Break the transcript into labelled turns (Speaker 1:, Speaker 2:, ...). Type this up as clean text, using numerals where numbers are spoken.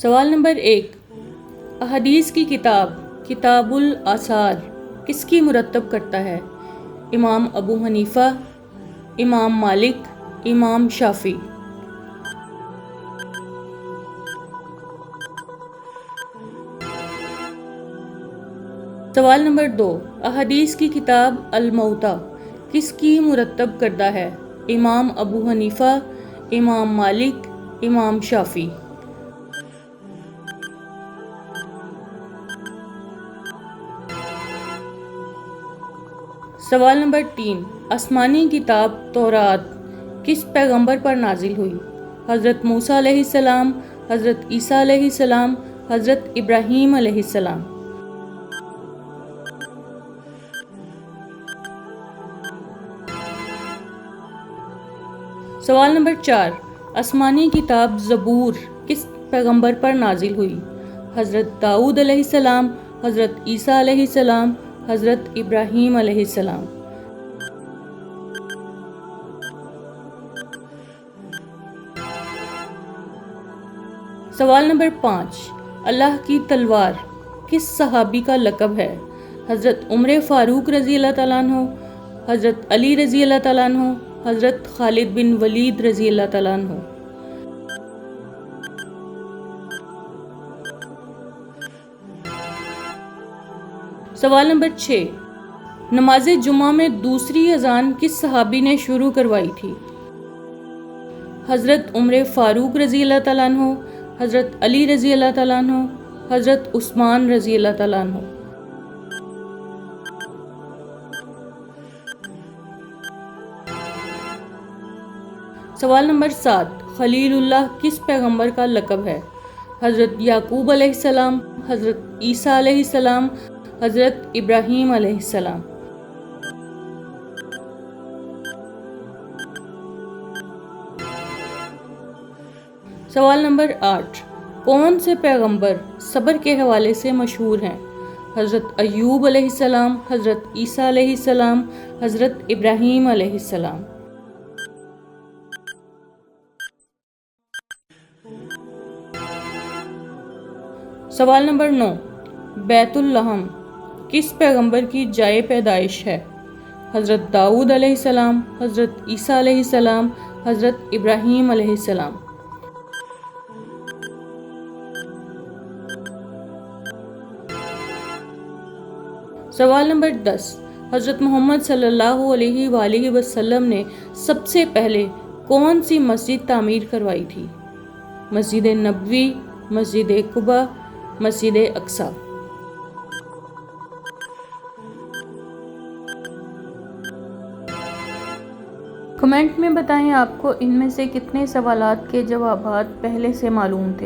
Speaker 1: سوال نمبر 1، احادیث کی کتاب کتاب الآثار کس کی مرتب کرتا ہے؟ امام ابو حنیفہ، امام مالک، امام شافعی۔ سوال نمبر 2، احادیث کی کتاب الموطا کس کی مرتب کرتا ہے؟ امام ابو حنیفہ، امام مالک، امام شافعی۔ سوال نمبر 3، آسمانی کتاب تورات کس پیغمبر پر نازل ہوئی؟ حضرت موسیٰ علیہ السلام، حضرت عیسیٰ علیہ السلام، حضرت ابراہیم علیہ السلام۔ سوال نمبر 4، آسمانی کتاب زبور کس پیغمبر پر نازل ہوئی؟ حضرت داؤد علیہ السلام، حضرت عیسیٰ علیہ السلام، حضرت ابراہیم علیہ السلام۔ سوال نمبر 5، اللہ کی تلوار کس صحابی کا لقب ہے؟ حضرت عمر فاروق رضی اللہ تعالیٰ عنہ، حضرت علی رضی اللہ تعالیٰ عنہ، حضرت خالد بن ولید رضی اللہ تعالیٰ عنہ۔ سوال نمبر 6، نماز جمعہ میں دوسری اذان کس صحابی نے شروع کروائی تھی؟ حضرت عمر فاروق رضی اللہ تعالیٰ عنہ، حضرت علی رضی اللہ تعالیٰ عنہ، حضرت عثمان رضی اللہ تعالیٰ عنہ۔ سوال نمبر 7، خلیل اللہ کس پیغمبر کا لقب ہے؟ حضرت یعقوب علیہ السلام، حضرت عیسیٰ علیہ السلام، حضرت ابراہیم علیہ السلام۔ سوال نمبر 8، کون سے پیغمبر صبر کے حوالے سے مشہور ہیں؟ حضرت ایوب علیہ السلام، حضرت عیسیٰ علیہ السلام، حضرت ابراہیم علیہ السلام۔ سوال نمبر 9، بیت اللحم کس پیغمبر کی جائے پیدائش ہے؟ حضرت داؤد علیہ السلام، حضرت عیسیٰ علیہ السلام، حضرت ابراہیم علیہ السلام۔ سوال نمبر 10، حضرت محمد صلی اللہ علیہ وآلہ وسلم نے سب سے پہلے کون سی مسجد تعمیر کروائی تھی؟ مسجد نبوی، مسجد قباء، مسجد اقصی۔ کمنٹ میں بتائیں آپ کو ان میں سے کتنے سوالات کے جوابات پہلے سے معلوم تھے۔